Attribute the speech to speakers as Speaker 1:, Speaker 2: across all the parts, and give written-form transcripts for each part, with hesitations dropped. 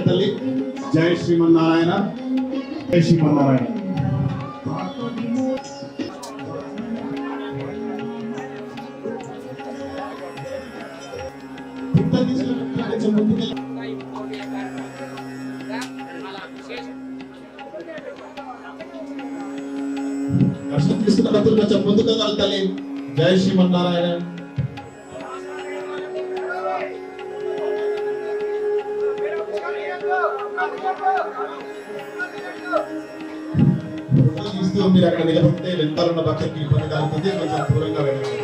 Speaker 1: తల్లి జై శ్రీమన్నారాయణ, జై శ్రీమన్నారాయణ. దర్శనం తీసుకున్న భక్తులు కొంచెం ముందుకు తల్లి జై శ్రీమన్నారాయణ. మీరు అక్కడ నిలబడితే వెంటాలున్న భక్తులకి ఇబ్బంది కలుగుతుంది, కొంచెం దూరంగా వెళ్ళండి.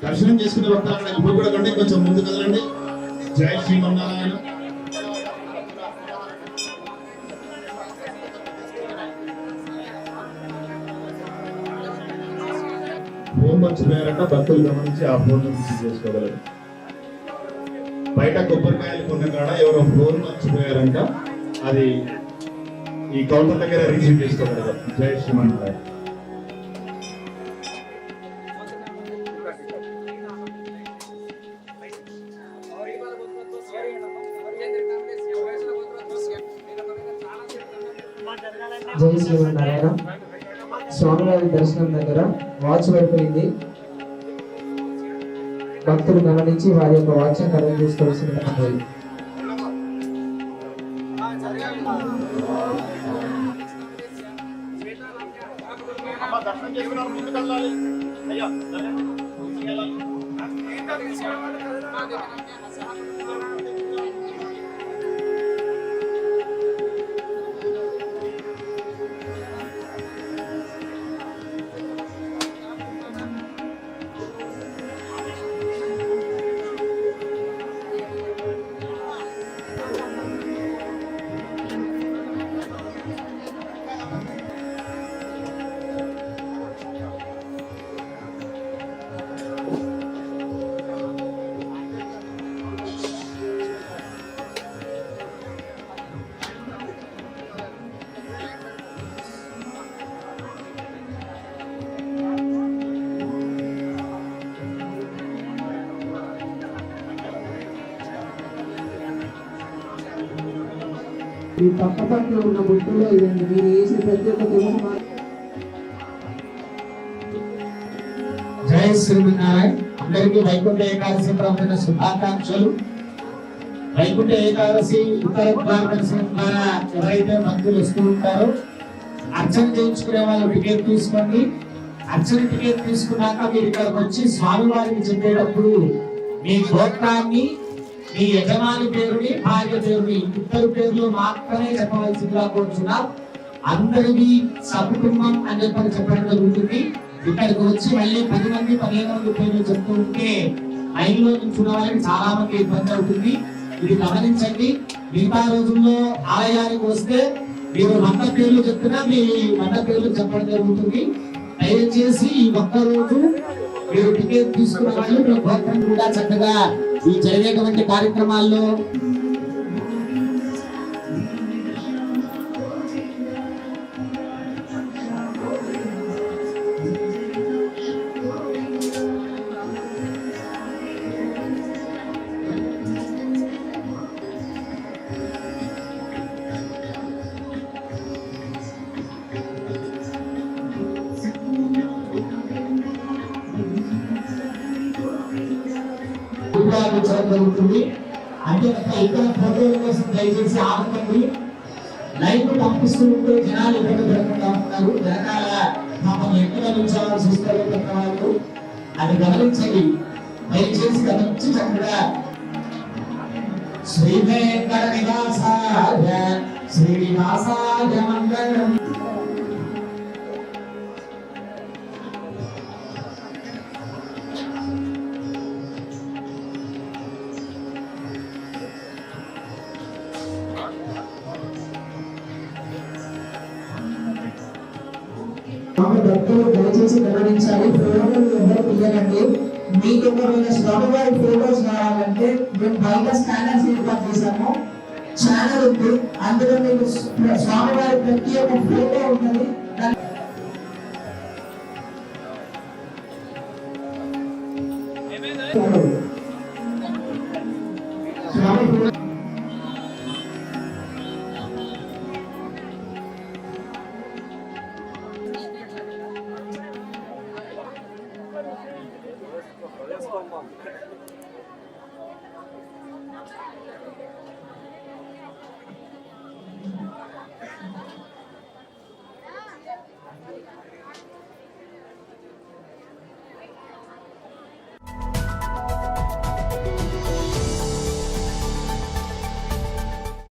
Speaker 1: దర్శనం చేసుకునే భక్తులు ఇప్పుడు కూడా కంటే కొంచెం ముందు కదలండి. జై శ్రీమన్నారాయణ. ఫోన్ మర్చిపోయారంట, భక్తులు గమనించి ఆ ఫోన్ రిసీవ్ చేసుకోగలరు. బయట కొబ్బరికాయలు కొన్న కాడ ఎవరో ఫోన్ మర్చిపోయారంట, అది ఈ కౌంటర్ దగ్గర రిసీవ్ చేసుకోగలరు. జై శ్రీమన్నారాయణ.
Speaker 2: జై శ్రీమన్నారాయణ. స్వామివారి దర్శనం దగ్గర వాచ్ పడిపోయింది. భక్తులు గమనించి వారి యొక్క వాచ్ కరెక్ట్ చేసుకోవాల్సింది. ఈ పక్క పక్కన ఉన్న బుట్టులో ఇదండి మీరు వేసే ప్రత్యేక తెలుసు. జై శ్రీమన్నారాయణ. అందరికీ వైకుంఠ ఏకాదశి ప్రార్థన శుభాకాంక్షలు. వైకుంఠ ఏకాదశి ఉత్తర దర్శనం ద్వారా ఎవరైతే భక్తులు వస్తూ ఉంటారో అర్చన చేయించుకునే వాళ్ళు టికెట్ తీసుకోండి. అర్చన టికెట్ తీసుకున్నాక మీరు ఇక్కడికి వచ్చి స్వామివారికి చెప్పేటప్పుడు మీ గోత్రాన్ని, మీ యజమాని పేరుని, భార్య పేరుని, ఇద్దరు పేర్లు మాత్రమే చెప్పవలసిందిగా కోరుతున్నారు. అందరికీ సకుటుంబం అని చెప్పడం జరుగుతుంది. ఇక్కడికి వచ్చి మళ్ళీ 10 మంది 15 మంది పేర్లు చెప్తూ ఉంటే లైన్లో నిల్చున్న వాళ్ళకి చాలా మంది ఇబ్బంది అవుతుంది. ఇది గమనించండి. మిగతా రోజుల్లో ఆలయానికి వస్తే మీరు 100 పేర్లు చెప్తున్నా మీ 100 పేర్లు చెప్పడం జరుగుతుంది. దయచేసి ఈ ఒక్క రోజు మీరు టికెట్ తీసుకున్న వాళ్ళు మీ గోత్రం కూడా చక్కగా ఈ జరిగేటువంటి కార్యక్రమాల్లో అందించడం జరుగుతుంది. అంటే ఇక్కడ ఫోటోల కోసం దయచేసి ఆపకండి. లైవ్ పంపిస్తూ ఉంటే జనాలు ఇబ్బంది పడకుండా ఉన్నారు. వెనకాల పాపం ఎక్కడ ఉంచాల్సి వస్తారు కొత్త వాళ్ళు, అది గమనించండి. దయచేసి గమనించి చక్కగా శ్రీ వెంకట నివాసాయ శ్రీనివాసాయ మంగళం. భక్తులు దయచేసి గమనించాలి. ఫోటోలు ఎవరు తీయకండి. మీకు ఒకవేళ స్వామివారి ఫోటోస్ కావాలంటే మేము బయట స్కానర్స్ ఏర్పాటు చేశాము. ఛానల్ ఉంది, అందులో మీకు స్వామివారి ప్రతి ఒక్క ఫోటో ఉంటుంది.